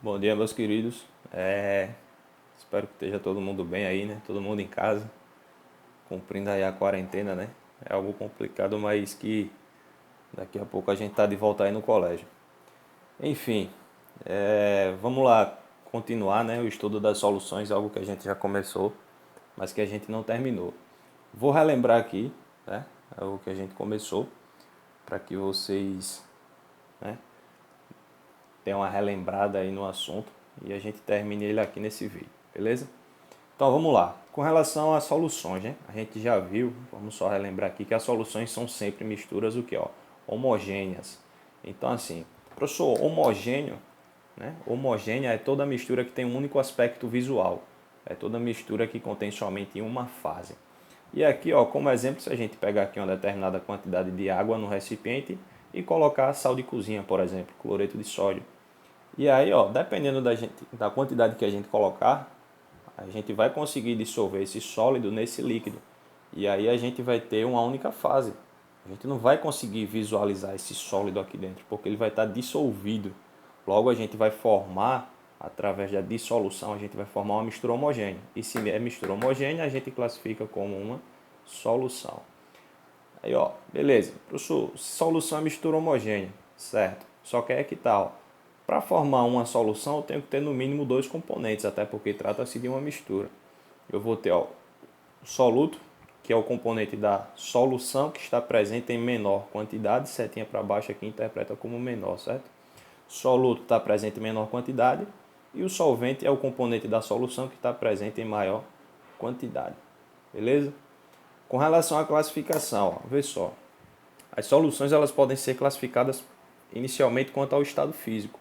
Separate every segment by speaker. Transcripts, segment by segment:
Speaker 1: Bom dia, meus queridos. Espero que esteja todo mundo bem aí, né? Todo mundo em casa, cumprindo aí a quarentena, né? É algo complicado, mas que daqui a pouco a gente tá de volta aí no colégio. Enfim, vamos lá continuar, né? O estudo das soluções, algo que a gente já começou, mas que a gente não terminou. Vou relembrar aqui, né? O que a gente começou, para que vocês, né, tenham uma relembrada aí no assunto e a gente termine ele aqui nesse vídeo, beleza? Então vamos lá. Com relação às soluções, né? A gente já viu, vamos só relembrar aqui que as soluções são sempre misturas o que, ó, homogêneas. Então assim, professor, homogêneo, né? Homogênea é toda mistura que tem um único aspecto visual. É toda mistura que contém somente uma fase. E aqui, ó, como exemplo, se a gente pegar aqui uma determinada quantidade de água no recipiente e colocar sal de cozinha, por exemplo, cloreto de sódio. E aí, ó, dependendo da quantidade que a gente colocar, a gente vai conseguir dissolver esse sólido nesse líquido. E aí a gente vai ter uma única fase. A gente não vai conseguir visualizar esse sólido aqui dentro, porque ele vai estar dissolvido. Logo a gente vai formar, através da dissolução, a gente vai formar uma mistura homogênea. E se é mistura homogênea, a gente classifica como uma solução. Aí, ó, beleza. Professor, solução é mistura homogênea, certo? Só que é que tal? Para formar uma solução, eu tenho que ter no mínimo dois componentes, até porque trata-se de uma mistura. Eu vou ter, ó, o soluto, que é o componente da solução que está presente em menor quantidade, setinha para baixo aqui interpreta como menor, certo? Soluto está presente em menor quantidade e o solvente é o componente da solução que está presente em maior quantidade. Beleza? Com relação à classificação, ó, vê só. As soluções elas podem ser classificadas inicialmente quanto ao estado físico.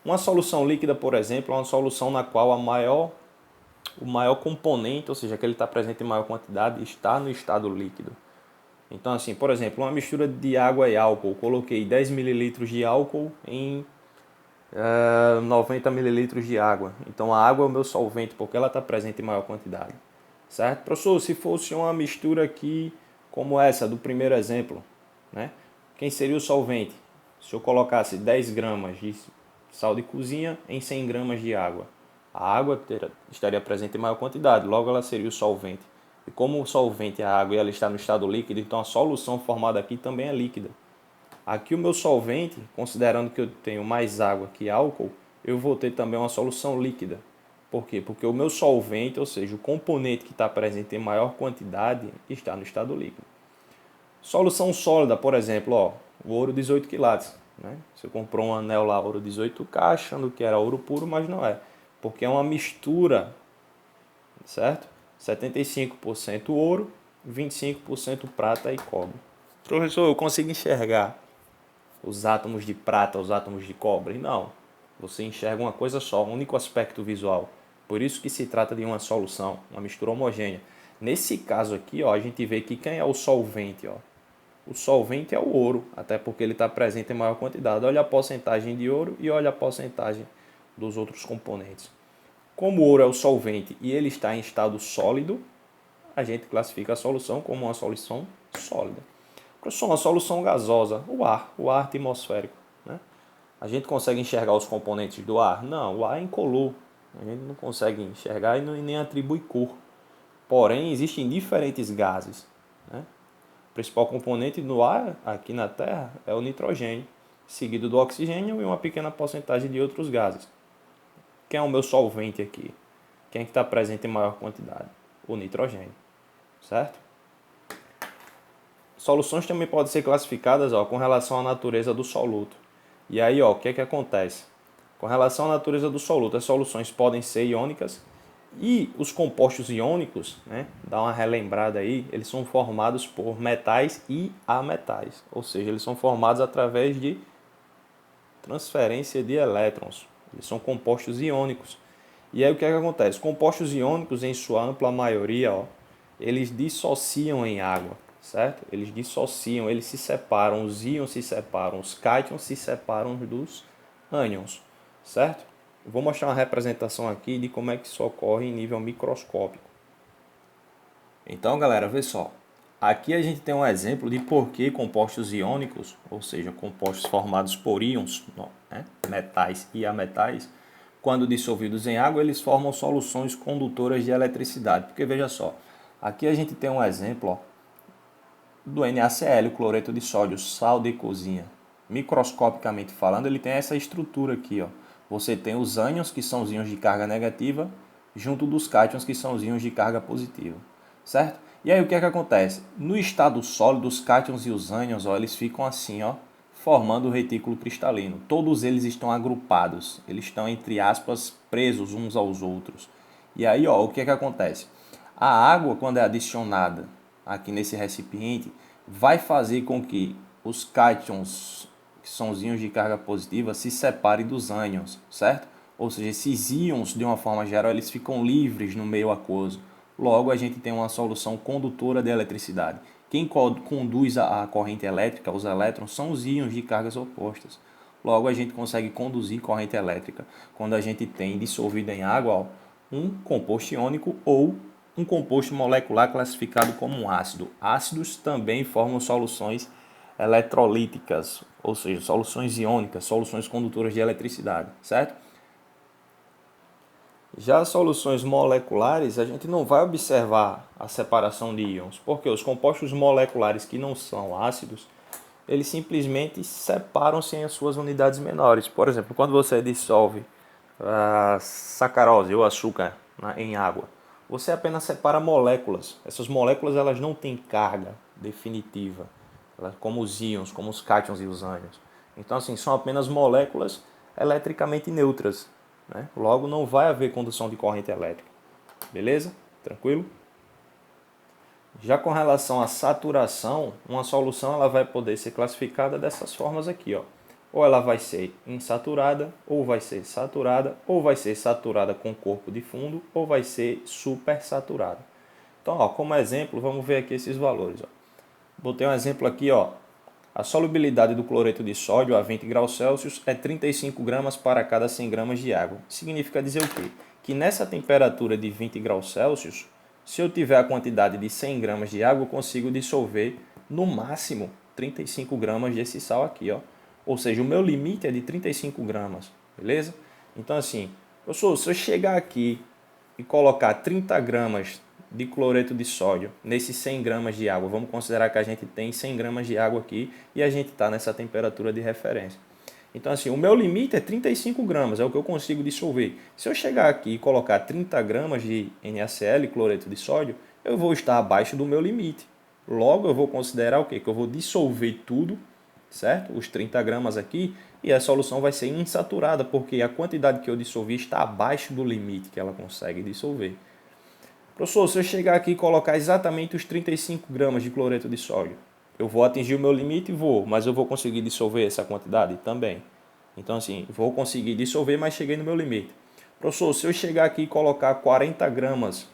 Speaker 1: Uma solução líquida, por exemplo, é uma solução na qual o maior componente, ou seja, que ele está presente em maior quantidade, está no estado líquido. Então, assim, por exemplo, uma mistura de água e álcool. Coloquei 10 mililitros de álcool em 90 mililitros de água. Então, a água é o meu solvente, porque ela está presente em maior quantidade. Certo? Professor, se fosse uma mistura aqui como essa do primeiro exemplo, né? Quem seria o solvente? Se eu colocasse 10 gramas de sal de cozinha em 100 gramas de água, a água estaria presente em maior quantidade, logo ela seria o solvente. E como o solvente é a água e ela está no estado líquido, então a solução formada aqui também é líquida. Aqui o meu solvente, considerando que eu tenho mais água que álcool, eu vou ter também uma solução líquida. Por quê? Porque o meu solvente, ou seja, o componente que está presente em maior quantidade, está no estado líquido. Solução sólida, por exemplo, ó, o ouro 18 quilates. Né? Você comprou um anel lá, ouro 18K, achando que era ouro puro, mas não é. Porque é uma mistura, certo? 75% ouro, 25% prata e cobre. Professor, eu consigo enxergar os átomos de prata, os átomos de cobre? Não. Você enxerga uma coisa só, um único aspecto visual. Por isso que se trata de uma solução, uma mistura homogênea. Nesse caso aqui, ó, a gente vê que quem é o solvente? Ó? O solvente é o ouro, até porque ele está presente em maior quantidade. Olha a porcentagem de ouro e olha a porcentagem dos outros componentes. Como o ouro é o solvente e ele está em estado sólido, a gente classifica a solução como uma solução sólida. Professor, uma solução gasosa, o ar atmosférico. Né? A gente consegue enxergar os componentes do ar? Não, o ar é incolor. A gente não consegue enxergar e nem atribui cor. Porém, existem diferentes gases. Né? O principal componente do ar aqui na Terra é o nitrogênio, seguido do oxigênio e uma pequena porcentagem de outros gases. Quem é o meu solvente aqui? Quem é que está presente em maior quantidade? O nitrogênio, certo? Soluções também podem ser classificadas, ó, com relação à natureza do soluto. E aí, ó, o que é que acontece? Com relação à natureza do soluto, as soluções podem ser iônicas e os compostos iônicos, né, dá uma relembrada aí, eles são formados por metais e ametais, ou seja, eles são formados através de transferência de elétrons. Eles são compostos iônicos. E aí o que é que acontece? Compostos iônicos, em sua ampla maioria, ó, eles dissociam em água, certo? Eles dissociam, eles se separam, os íons se separam, os cátions se separam dos ânions, certo? Eu vou mostrar uma representação aqui de como é que isso ocorre em nível microscópico. Então, galera, vê só. Aqui a gente tem um exemplo de por que compostos iônicos, ou seja, compostos formados por íons, né, metais e ametais, quando dissolvidos em água, eles formam soluções condutoras de eletricidade. Porque veja só, aqui a gente tem um exemplo, ó, do NaCl, o cloreto de sódio, sal de cozinha. Microscopicamente falando, ele tem essa estrutura aqui, ó. Você tem os ânions, que são os íons de carga negativa, junto dos cátions, que são os íons de carga positiva, certo? E aí o que é que acontece? No estado sólido, os cátions e os ânions, ó, eles ficam assim, ó, formando o retículo cristalino. Todos eles estão agrupados, eles estão, entre aspas, presos uns aos outros. E aí, ó, o que é que acontece? A água, quando é adicionada aqui nesse recipiente, vai fazer com que os cátions, que são os íons de carga positiva, se separem dos ânions, certo? Ou seja, esses íons, de uma forma geral, eles ficam livres no meio aquoso. Logo, a gente tem uma solução condutora de eletricidade. Quem conduz a corrente elétrica, os elétrons, são os íons de cargas opostas. Logo, a gente consegue conduzir corrente elétrica quando a gente tem dissolvido em água, ó, um composto iônico ou um composto molecular classificado como um ácido. Ácidos também formam soluções eletrolíticas, ou seja, soluções iônicas, soluções condutoras de eletricidade, certo? Já as soluções moleculares, a gente não vai observar a separação de íons, porque os compostos moleculares que não são ácidos, eles simplesmente separam-se em suas unidades menores. Por exemplo, quando você dissolve a sacarose ou açúcar em água, você apenas separa moléculas. Essas moléculas elas não têm carga definitiva, como os íons, como os cátions e os ânions. Então, assim, são apenas moléculas eletricamente neutras, né? Logo, não vai haver condução de corrente elétrica. Beleza? Tranquilo? Já com relação à saturação, uma solução ela vai poder ser classificada dessas formas aqui, ó. Ou ela vai ser insaturada, ou vai ser saturada, ou vai ser saturada com corpo de fundo, ou vai ser supersaturada. Então, ó, como exemplo, vamos ver aqui esses valores. Ó. Botei um exemplo aqui, ó. A solubilidade do cloreto de sódio a 20 graus Celsius é 35 gramas para cada 100 gramas de água. Significa dizer o quê? Que nessa temperatura de 20 graus Celsius, se eu tiver a quantidade de 100 gramas de água, eu consigo dissolver no máximo 35 gramas desse sal aqui, ó. Ou seja, o meu limite é de 35 gramas, beleza? Então, assim, professor, se eu chegar aqui e colocar 30 gramas de cloreto de sódio nesses 100 gramas de água, vamos considerar que a gente tem 100 gramas de água aqui e a gente está nessa temperatura de referência. Então, assim, o meu limite é 35 gramas, é o que eu consigo dissolver. Se eu chegar aqui e colocar 30 gramas de NaCl, cloreto de sódio, eu vou estar abaixo do meu limite. Logo, eu vou considerar o quê? Que eu vou dissolver tudo, certo? Os 30 gramas aqui, e a solução vai ser insaturada, porque a quantidade que eu dissolvi está abaixo do limite que ela consegue dissolver. Professor, se eu chegar aqui e colocar exatamente os 35 gramas de cloreto de sódio, eu vou atingir o meu limite? Vou, mas eu vou conseguir dissolver essa quantidade? Também. Então, assim, vou conseguir dissolver, mas cheguei no meu limite. Professor, se eu chegar aqui e colocar 40 gramas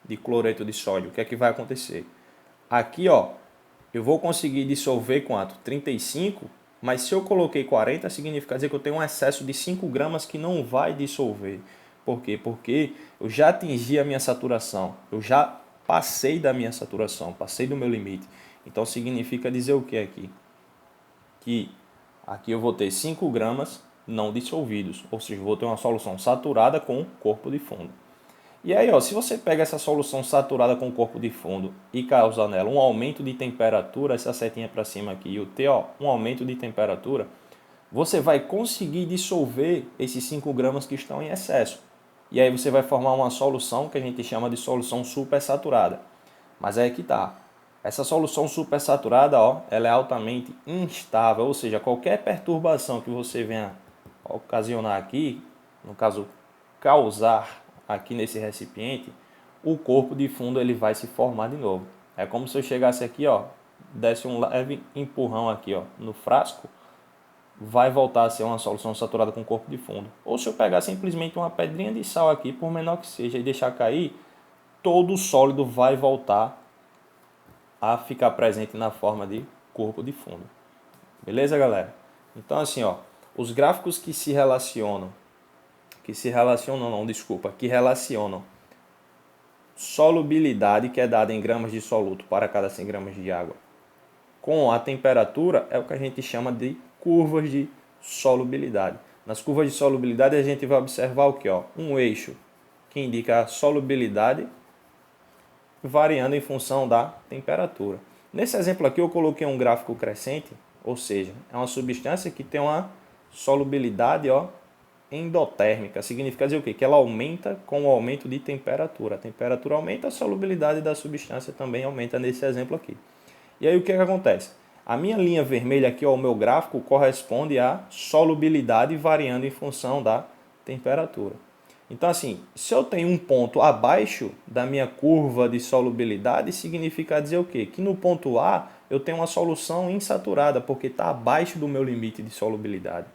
Speaker 1: de cloreto de sódio, o que é que vai acontecer? Aqui, ó, eu vou conseguir dissolver quanto? 35, mas se eu coloquei 40, significa dizer que eu tenho um excesso de 5 gramas que não vai dissolver. Por quê? Porque eu já atingi a minha saturação, eu já passei da minha saturação, passei do meu limite. Então significa dizer o que aqui? Que aqui eu vou ter 5 gramas não dissolvidos, ou seja, vou ter uma solução saturada com corpo de fundo. E aí, ó, se você pega essa solução saturada com corpo de fundo e causa nela um aumento de temperatura, essa setinha para cima aqui, e o T, ó, um aumento de temperatura, você vai conseguir dissolver esses 5 gramas que estão em excesso. E aí você vai formar uma solução que a gente chama de solução supersaturada. Mas aí que tá. Essa solução supersaturada, ó, ela é altamente instável, ou seja, qualquer perturbação que você venha ocasionar aqui, no caso, causar aqui nesse recipiente, o corpo de fundo ele vai se formar de novo. É como se eu chegasse aqui, ó, desse um leve empurrão aqui, ó, no frasco, vai voltar a ser uma solução saturada com corpo de fundo. Ou se eu pegar simplesmente uma pedrinha de sal aqui, por menor que seja, e deixar cair, todo o sólido vai voltar a ficar presente na forma de corpo de fundo. Beleza, galera? Então, assim, ó, os gráficos que relacionam solubilidade, que é dada em gramas de soluto para cada 100 gramas de água, com a temperatura, é o que a gente chama de curvas de solubilidade. Nas curvas de solubilidade a gente vai observar o que? Um eixo que indica a solubilidade variando em função da temperatura. Nesse exemplo aqui eu coloquei um gráfico crescente, ou seja, é uma substância que tem uma solubilidade endotérmica. Significa dizer o quê? Que ela aumenta com o aumento de temperatura. A temperatura aumenta, a solubilidade da substância também aumenta nesse exemplo aqui. E aí o que acontece? A minha linha vermelha aqui, o meu gráfico, corresponde à solubilidade variando em função da temperatura. Então, assim, se eu tenho um ponto abaixo da minha curva de solubilidade, significa dizer o quê? Que no ponto A eu tenho uma solução insaturada, porque está abaixo do meu limite de solubilidade.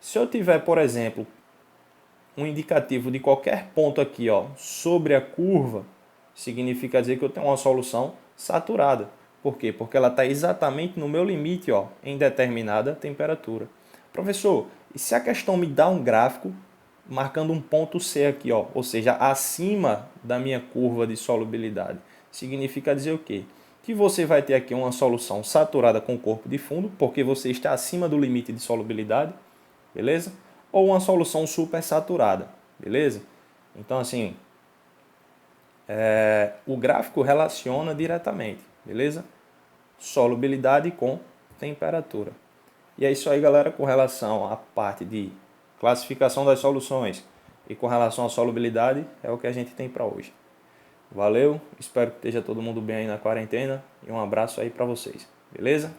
Speaker 1: Se eu tiver, por exemplo, um indicativo de qualquer ponto aqui sobre a curva, significa dizer que eu tenho uma solução saturada. Por quê? Porque ela está exatamente no meu limite em determinada temperatura. Professor, e se a questão me dá um gráfico marcando um ponto C aqui, ou seja, acima da minha curva de solubilidade, significa dizer o quê? Que você vai ter aqui uma solução saturada com corpo de fundo, porque você está acima do limite de solubilidade, beleza? Ou uma solução supersaturada, beleza? Então, assim, o gráfico relaciona diretamente, beleza? Solubilidade com temperatura. E é isso aí, galera, com relação à parte de classificação das soluções e com relação à solubilidade, é o que a gente tem para hoje. Valeu, espero que esteja todo mundo bem aí na quarentena e um abraço aí para vocês, beleza?